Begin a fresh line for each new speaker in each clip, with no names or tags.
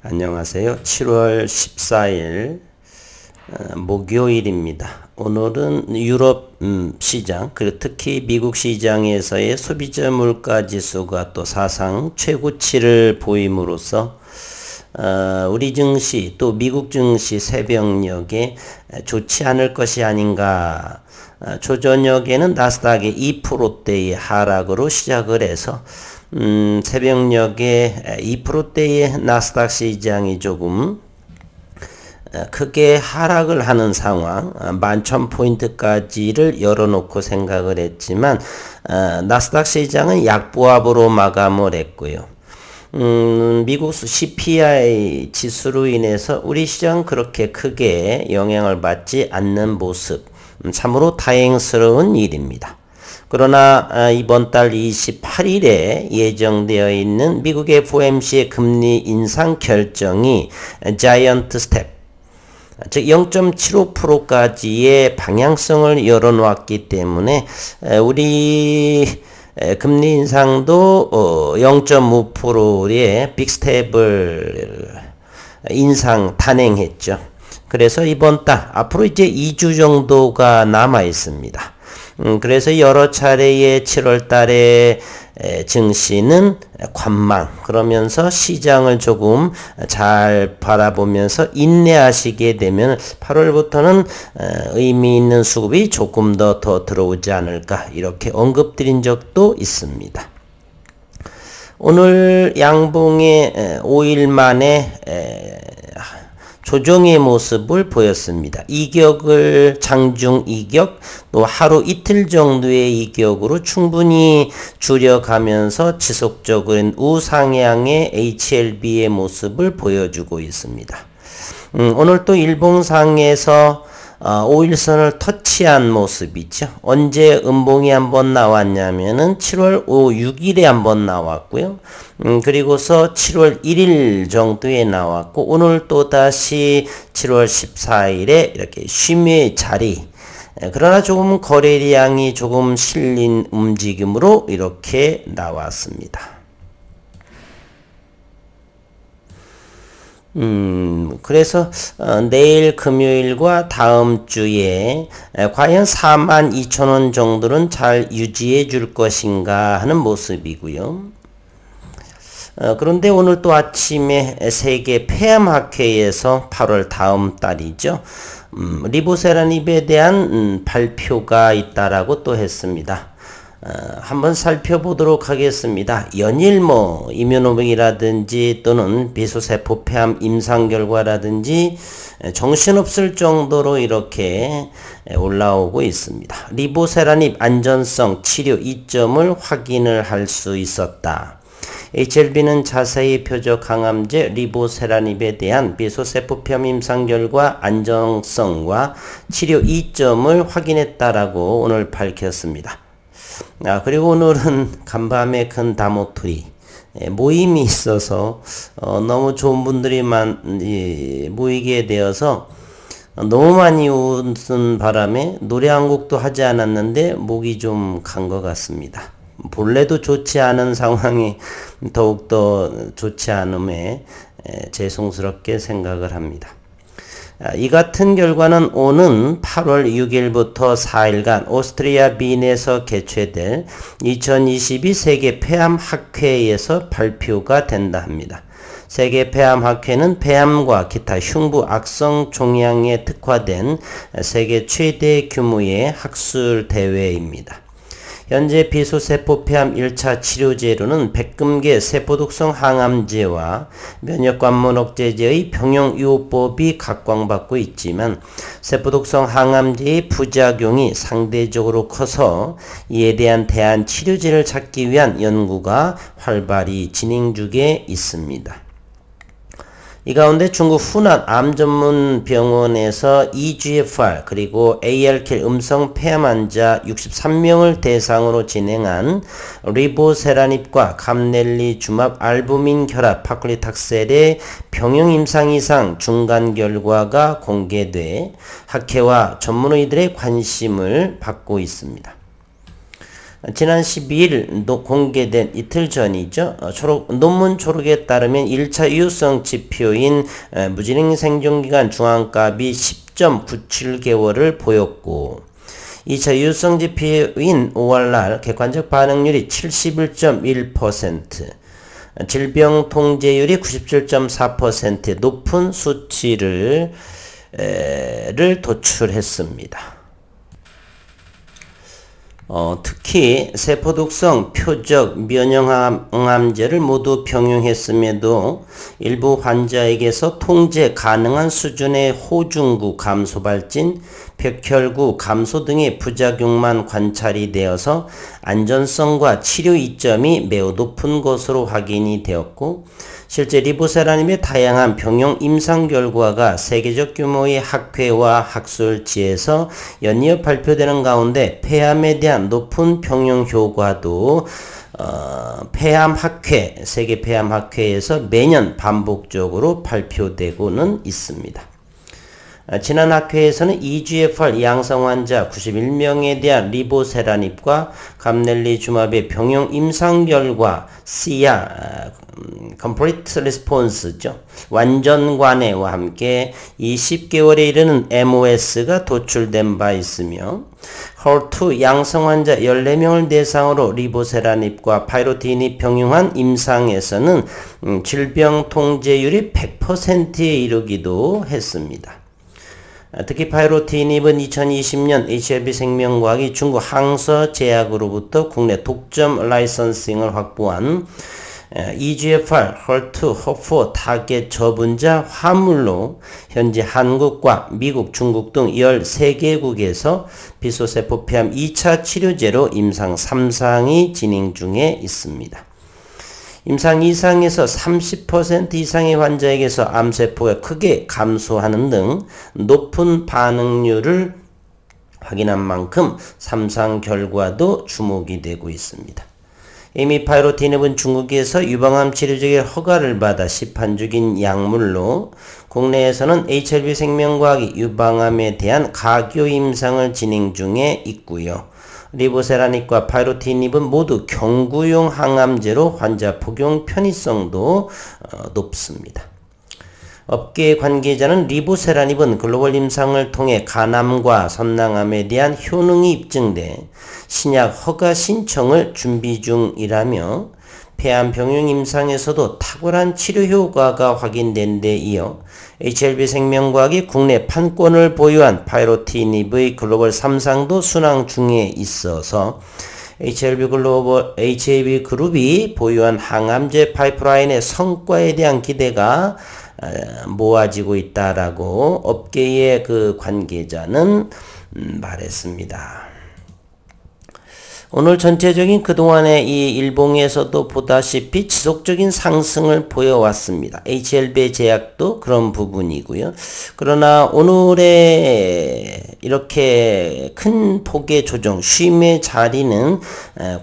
안녕하세요. 7월 14일 목요일입니다. 오늘은 유럽 시장, 그리고 특히 미국 시장에서의 소비자 물가 지수가 또 사상 최고치를 보임으로써 우리 증시 또 미국 증시 새벽녘에 좋지 않을 것이 아닌가. 초저녁에는 나스닥이 2%대의 하락으로 시작을 해서 새벽녘에 2%대의 나스닥 시장이 조금 크게 하락을 하는 상황, 11,000포인트까지를 열어놓고 생각을 했지만 나스닥 시장은 약보합으로 마감을 했고요. 미국 CPI 지수로 인해서 우리 시장은 그렇게 크게 영향을 받지 않는 모습, 참으로 다행스러운 일입니다. 그러나 이번 달 28일에 예정되어 있는 미국 FOMC의 금리 인상 결정이 자이언트 스텝, 즉 0.75%까지의 방향성을 열어놓았기 때문에 우리 금리 인상도 0.5%의 빅스텝을 인상 단행했죠. 그래서 이번 달 앞으로 이제 2주 정도가 남아 있습니다. 그래서 여러 차례의 7월 달에 증시는 관망, 그러면서 시장을 조금 잘 바라보면서 인내하시게 되면 8월부터는 의미 있는 수급이 조금 더 들어오지 않을까, 이렇게 언급드린 적도 있습니다. 오늘 양봉의 5일 만에 조정의 모습을 보였습니다. 이격을 장중 이격, 또 하루 이틀 정도의 이격으로 충분히 줄여가면서 지속적인 우상향의 HLB의 모습을 보여주고 있습니다. 오늘 또 일봉상에서 5일선을 터치한 모습이죠. 언제 음봉이 한번 나왔냐면은 7월 6일에 한번 나왔고요. 그리고서 7월 1일 정도에 나왔고, 오늘 또 다시 7월 14일에 이렇게 쉼의 자리, 그러나 조금 거래량이 조금 실린 움직임으로 이렇게 나왔습니다. 그래서 내일 금요일과 다음 주에 과연 42,000원 정도는 잘 유지해 줄 것인가 하는 모습이고요. 그런데 오늘 또 아침에 세계 폐암학회에서 8월 다음 달이죠. 리보세라닙에 대한 발표가 있다라고 또 했습니다. 한번 살펴보도록 하겠습니다. 연일 이뮤노백이라든지 또는 비소세포 폐암 임상 결과라든지 정신없을 정도로 이렇게 올라오고 있습니다. 리보세라닙 안전성 치료 이점을 확인을 할 수 있었다. HLB는 자세히 표적 항암제 리보세라닙에 대한 비소세포 폐암 임상 결과 안정성과 치료 이점을 확인했다라고 오늘 밝혔습니다. 그리고 오늘은 간밤에 큰 다모토리 모임이 있어서 너무 좋은 분들이 모이게 되어서 너무 많이 웃은 바람에 노래 한 곡도 하지 않았는데 목이 좀 간 것 같습니다. 본래도 좋지 않은 상황이 더욱더 좋지 않음에 죄송스럽게 생각을 합니다. 이 같은 결과는 오는 8월 6일부터 4일간 오스트리아 빈에서 개최될 2022 세계 폐암학회에서 발표가 된다 합니다. 세계 폐암학회는 폐암과 기타 흉부 악성 종양에 특화된 세계 최대 규모의 학술 대회입니다. 현재 비소세포 폐암 1차 치료제로는 백금계 세포독성 항암제와 면역관문 억제제의 병용요법이 각광받고 있지만 세포독성 항암제의 부작용이 상대적으로 커서 이에 대한 대안 치료제를 찾기 위한 연구가 활발히 진행 중에 있습니다. 이 가운데 중국 후난 암 전문 병원에서 EGFR 그리고 ALK 음성 폐암 환자 63명을 대상으로 진행한 리보세라닙과 감넬리주맙 알부민 결합 파클리탁셀의 병용 임상 이상 중간 결과가 공개돼 학회와 전문의들의 관심을 받고 있습니다. 지난 12일 공개된 이틀 전이죠. 논문 초록에 따르면 1차 유효성 지표인 무진행 생존기간 중앙값이 10.97개월을 보였고 2차 유효성 지표인 5월날 객관적 반응률이 71.1%, 질병 통제율이 97.4%의 높은 수치를 도출했습니다. 특히 세포독성, 표적, 면역항암제를 모두 병용했음에도 일부 환자에게서 통제 가능한 수준의 호중구 감소 발진, 벽혈구 감소 등의 부작용만 관찰이 되어서 안전성과 치료 이점이 매우 높은 것으로 확인이 되었고 실제 리보세라님의 다양한 병용 임상 결과가 세계적 규모의 학회와 학술지에서 연이어 발표되는 가운데 폐암에 대한 높은 병용 효과도 폐암학회, 세계 폐암학회에서 매년 반복적으로 발표되고는 있습니다. 지난 학회에서는 EGFR 양성 환자 91명에 대한 리보세라닙과 감넬리주맙의 병용 임상 결과 CR, Complete Response죠. 완전 관해와 함께 20개월에 이르는 MOS가 도출된 바 있으며 HER2 양성 환자 14명을 대상으로 리보세라닙과 파이로티닙 병용한 임상에서는 질병 통제율이 100%에 이르기도 했습니다. 특히 파이로티닙은 2020년 HLB 생명과학이 중국 항서제약으로부터 국내 독점 라이선싱을 확보한 EGFR, HER2, HER4 타겟 저분자 화물로 현재 한국과 미국, 중국 등 13개국에서 비소세포 폐암 2차 치료제로 임상 3상이 진행 중에 있습니다. 임상 2상에서 30% 이상의 환자에게서 암세포가 크게 감소하는 등 높은 반응률을 확인한 만큼 3상 결과도 주목이 되고 있습니다. 이미 파이로티닙은 중국에서 유방암 치료제의 허가를 받아 시판 중인 약물로 국내에서는 HLB 생명과학이 유방암에 대한 가교 임상을 진행 중에 있고요. 리보세라닙과 파이로티닙은 모두 경구용 항암제로 환자 복용 편의성도 높습니다. 업계 관계자는 리보세라닙은 글로벌 임상을 통해 간암과 선낭암에 대한 효능이 입증돼 신약 허가 신청을 준비 중이라며 폐암 병용 임상에서도 탁월한 치료 효과가 확인된 데 이어 HLB 생명과학이 국내 판권을 보유한 파이로티닙의 글로벌 3상도 순항 중에 있어서 HLB 그룹이 보유한 항암제 파이프라인의 성과에 대한 기대가 모아지고 있다라고 업계의 그 관계자는 말했습니다. 오늘 전체적인 그동안의 이 일봉에서도 보다시피 지속적인 상승을 보여왔습니다. HLB 제약도 그런 부분이고요. 그러나 오늘의 이렇게 큰 폭의 조정, 쉼의 자리는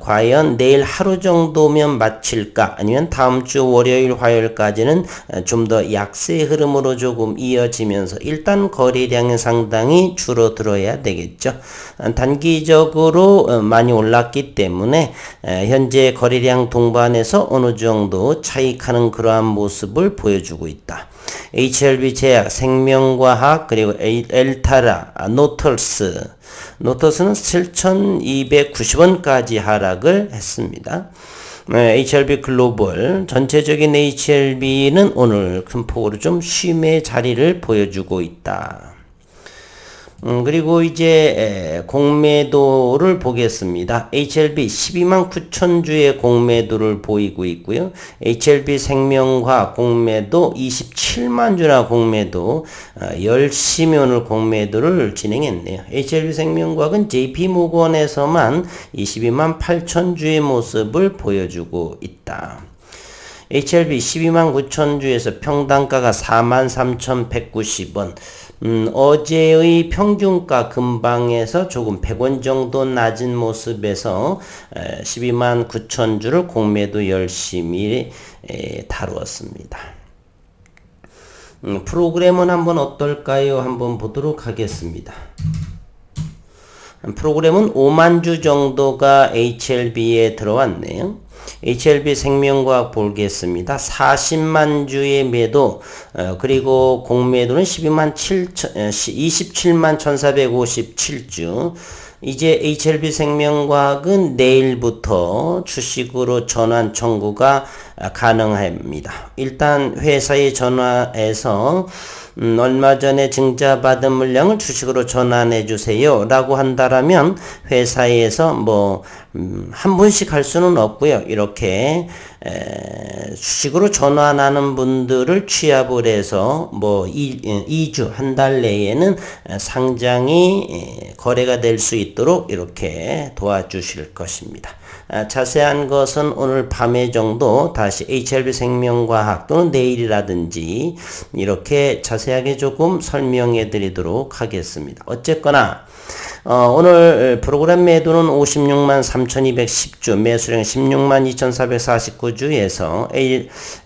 과연 내일 하루 정도면 마칠까 아니면 다음 주 월요일, 화요일까지는 좀 더 약세 흐름으로 조금 이어지면서 일단 거래량은 상당히 줄어들어야 되겠죠. 단기적으로 많이 올랐기 때문에 현재 거래량 동반에서 어느 정도 차익하는 그러한 모습을 보여주고 있다. HLB 제약, 생명과학, 그리고 엘타라, 노털스는 7,290원까지 하락을 했습니다. HLB 글로벌, 전체적인 HLB는 오늘 큰 폭으로 좀 쉼의 자리를 보여주고 있다. 그리고 이제 공매도를 보겠습니다. HLB 129,000 주의 공매도를 보이고 있고요. HLB 생명과학 공매도 270,000 주나 공매도 열심히 오늘 공매도를 진행했네요. HLB 생명과학은 JP모건에서만 228,000 주의 모습을 보여주고 있다. HLB 129,000 주에서 평단가가 43,190원. 어제의 평균가 근방에서 조금 100원 정도 낮은 모습에서 129,000 주를 공매도 열심히 다루었습니다. 프로그램은 한번 어떨까요? 한번 보도록 하겠습니다. 프로그램은 5만 주 정도가 HLB에 들어왔네요. HLB 생명과학 보겠습니다. 40만 주의 매도, 그리고 공매도는 27만 1457주. 이제 HLB 생명과학은 내일부터 주식으로 전환 청구가 가능합니다. 일단 회사에 전화해서 얼마 전에 증자받은 물량을 주식으로 전환해 주세요 라고 한다라면 회사에서 한 분씩 할 수는 없고요. 이렇게 주식으로 전환하는 분들을 취합을 해서 2주, 한 달 내에는 상장이 거래가 될 수 있도록 이렇게 도와주실 것입니다. 자세한 것은 오늘 밤에 정도 다시 HLB 생명과학 또는 내일이라든지 이렇게 자세하게 조금 설명해 드리도록 하겠습니다. 어쨌거나 오늘 프로그램 매도는 56만 3210주, 매수량 16만 2449주에서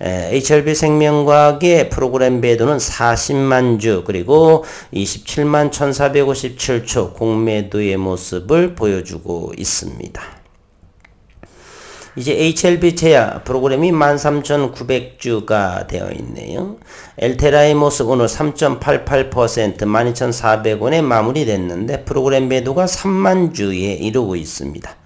HLB 생명과학의 프로그램 매도는 40만 주, 그리고 27만 1457초 공매도의 모습을 보여주고 있습니다. 이제 HLB 제약 프로그램이 13,900주가 되어 있네요. 엘테라의 모습 오늘 3.88% 12,400원에 마무리됐는데 프로그램 매도가 3만 주에 이루고 있습니다.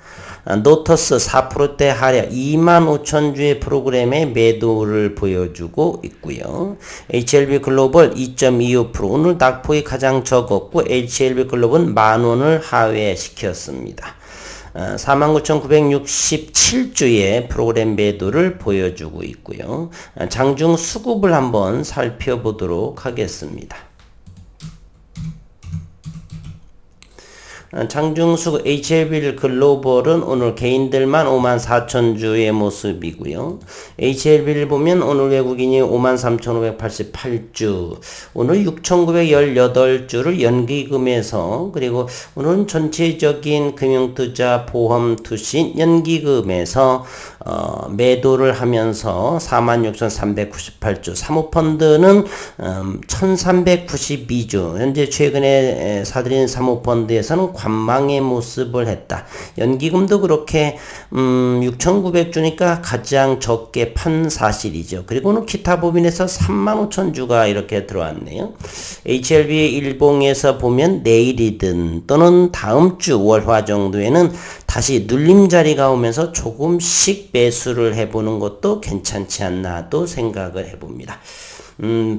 노터스 4%대 하락 25,000주의 프로그램의 매도를 보여주고 있고요. HLB 글로벌 2.25% 오늘 낙폭이 가장 적었고 HLB 글로벌은 10,000원을 하회시켰습니다. 49,967주의 프로그램 매도를 보여주고 있고요. 장중 수급을 한번 살펴보도록 하겠습니다. 장중수 HLB 글로벌은 오늘 개인들만 54,000주의 모습이고요. HLB를 보면 오늘 외국인이 53,588주, 오늘 6,918주를 연기금에서, 그리고 오늘은 전체적인 금융투자 보험투신 연기금에서 매도를 하면서 46,398주, 사모펀드는 1,392주, 현재 최근에 사들인 사모펀드에서는 관망의 모습을 했다. 연기금도 그렇게 6,900주니까 가장 적게 판 사실이죠. 그리고는 기타 법인에서 35,000주가 이렇게 들어왔네요. HLB 일봉에서 보면 내일이든 또는 다음 주 월화 정도에는 다시 눌림 자리가 오면서 조금씩 매수를 해보는 것도 괜찮지 않나도 생각을 해봅니다.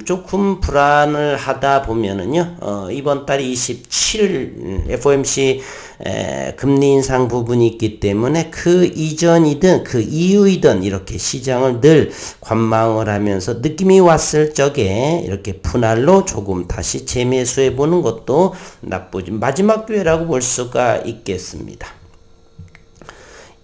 조금 불안을 하다 보면은요, 이번 달 27일 FOMC 금리 인상 부분이 있기 때문에 그 이전이든 그 이후이든 이렇게 시장을 늘 관망을 하면서 느낌이 왔을 적에 이렇게 분할로 조금 다시 재매수해 보는 것도 나쁘지, 마지막 기회라고 볼 수가 있겠습니다.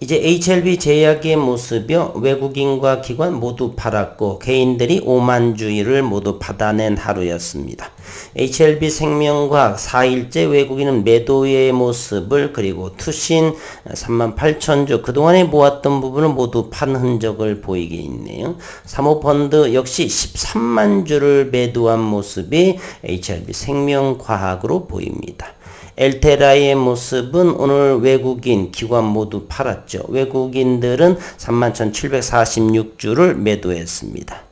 이제 HLB 제약의 모습이요. 외국인과 기관 모두 팔았고 개인들이 5만 주의를 모두 받아낸 하루였습니다. HLB 생명과학 4일째 외국인은 매도의 모습을, 그리고 투신 38,000주 그동안에 모았던 부분을 모두 판 흔적을 보이게 있네요. 사모펀드 역시 13만 주를 매도한 모습이 HLB 생명과학으로 보입니다. 엘테라의 모습은 오늘 외국인, 기관 모두 팔았죠. 외국인들은 31,746주를 매도했습니다.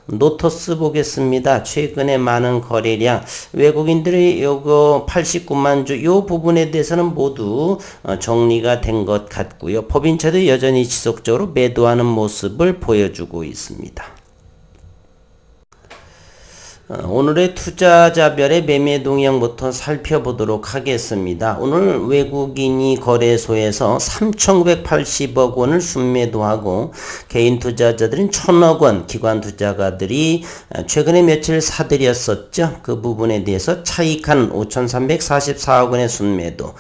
노터스 보겠습니다. 최근에 많은 거래량, 외국인들이 요거 89만 주, 요 부분에 대해서는 모두 정리가 된 것 같고요. 법인차도 여전히 지속적으로 매도하는 모습을 보여주고 있습니다. 오늘의 투자자별의 매매 동향부터 살펴보도록 하겠습니다. 오늘 외국인이 거래소에서 3,980억 원을 순매도하고 개인 투자자들은 1,000억 원, 기관 투자가들이 최근에 며칠 사들였었죠. 그 부분에 대해서 차익한 5,344억 원의 순매도.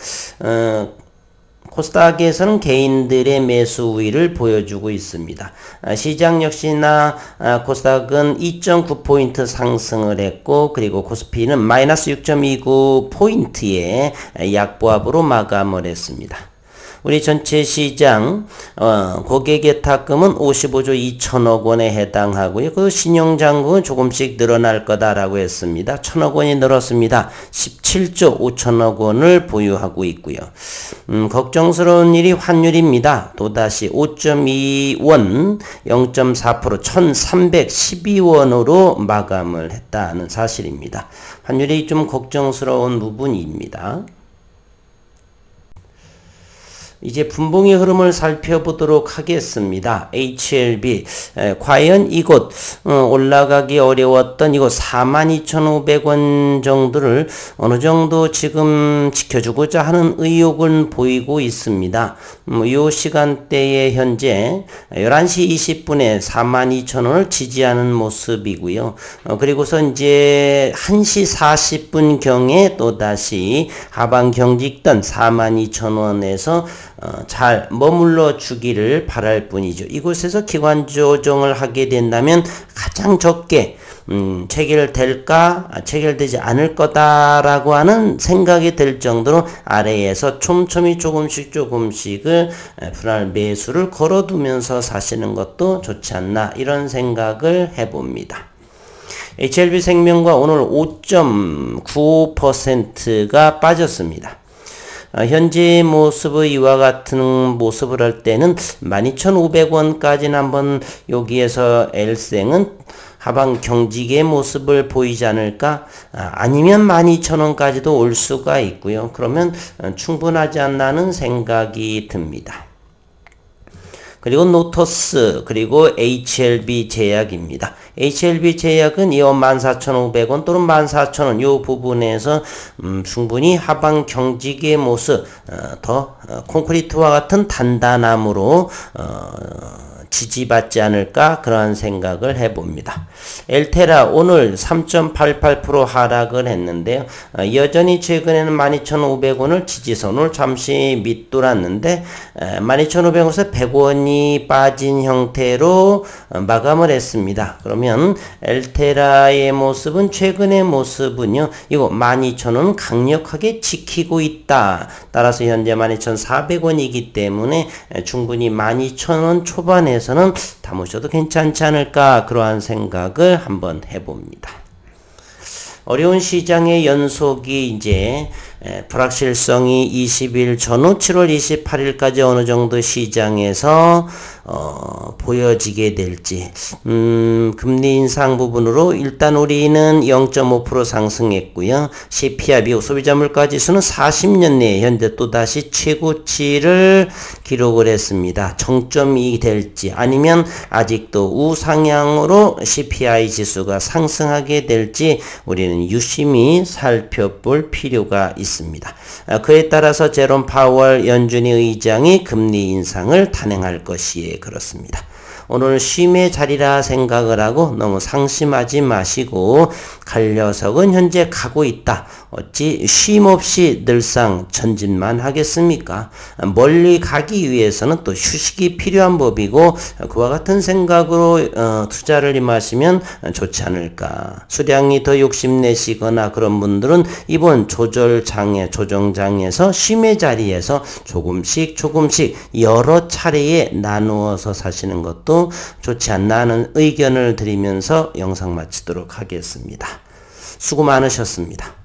코스닥에서는 개인들의 매수 우위를 보여주고 있습니다. 시장 역시나 코스닥은 2.9포인트 상승을 했고, 그리고 코스피는 마이너스 6.29포인트의 약보합으로 마감을 했습니다. 우리 전체 시장 고객예탁금은 55조 2천억 원에 해당하고요. 그 신용잔금은 조금씩 늘어날 거다라고 했습니다. 1천억 원이 늘었습니다. 17조 5천억 원을 보유하고 있고요. 걱정스러운 일이 환율입니다. 또다시 5.2원 0.4% 1312원으로 마감을 했다는 사실입니다. 환율이 좀 걱정스러운 부분입니다. 이제 분봉의 흐름을 살펴보도록 하겠습니다. HLB 과연 이곳 올라가기 어려웠던 이곳 42,500원 정도를 어느 정도 지금 지켜주고자 하는 의욕은 보이고 있습니다. 이 시간대에 현재 11시 20분에 42,000원을 지지하는 모습이고요. 그리고서 이제 1시 40분 경에 또다시 하방 경직던 42,000원에서 잘 머물러 주기를 바랄 뿐이죠. 이곳에서 기관 조정을 하게 된다면 가장 적게 체결될까 체결되지 않을 거다라고 하는 생각이 들 정도로 아래에서 촘촘히 조금씩을 분할 매수를 걸어두면서 사시는 것도 좋지 않나 이런 생각을 해봅니다. HLB생명과 오늘 5.95%가 빠졌습니다. 현재 모습의 이와 같은 모습을 할 때는 12,500원까지는 한번 여기에서 L생은 하방 경직의 모습을 보이지 않을까? 아니면 12,000원까지도 올 수가 있고요. 그러면 충분하지 않나는 생각이 듭니다. 그리고 노토스 그리고 HLB 제약입니다. HLB 제약은 이 14,500원 또는 14,000원 이 부분에서 충분히 하방 경직의 모습 더 콘크리트와 같은 단단함으로 지지받지 않을까 그러한 생각을 해봅니다. 엘테라 오늘 3.88% 하락을 했는데요. 여전히 최근에는 12,500원을 지지선을 잠시 밑돌았는데 12,500원에서 100원이 빠진 형태로 마감을 했습니다. 그러면 엘테라의 모습은 최근의 모습은요. 이거 12,000원 강력하게 지키고 있다. 따라서 현재 12,400원이기 때문에 충분히 12,000원 초반에서 는 담으셔도 괜찮지 않을까 그러한 생각을 한번 해봅니다. 어려운 시장의 연속이 이제 불확실성이 20일 전후 7월 28일까지 어느 정도 시장에서 보여지게 될지 금리 인상 부분으로 일단 우리는 0.5% 상승했고요. CPI 미국 소비자 물가지수는 40년 내에 현재 또다시 최고치를 기록을 했습니다. 정점이 될지 아니면 아직도 우상향으로 CPI 지수가 상승하게 될지 우리는 유심히 살펴볼 필요가 있습니다. 그에 따라서 제롬 파월 연준위 의장이 금리 인상을 단행할 것이에 그렇습니다. 오늘 쉼의 자리라 생각을 하고 너무 상심하지 마시고 갈 녀석은 현재 가고 있다. 어찌 쉼 없이 늘상 전진만 하겠습니까? 멀리 가기 위해서는 또 휴식이 필요한 법이고 그와 같은 생각으로 투자를 임하시면 좋지 않을까. 수량이 더 욕심내시거나 그런 분들은 이번 조정장에서 쉼의 자리에서 조금씩 여러 차례에 나누어서 사시는 것도 좋지 않나 하는 의견을 드리면서 영상 마치도록 하겠습니다. 수고 많으셨습니다.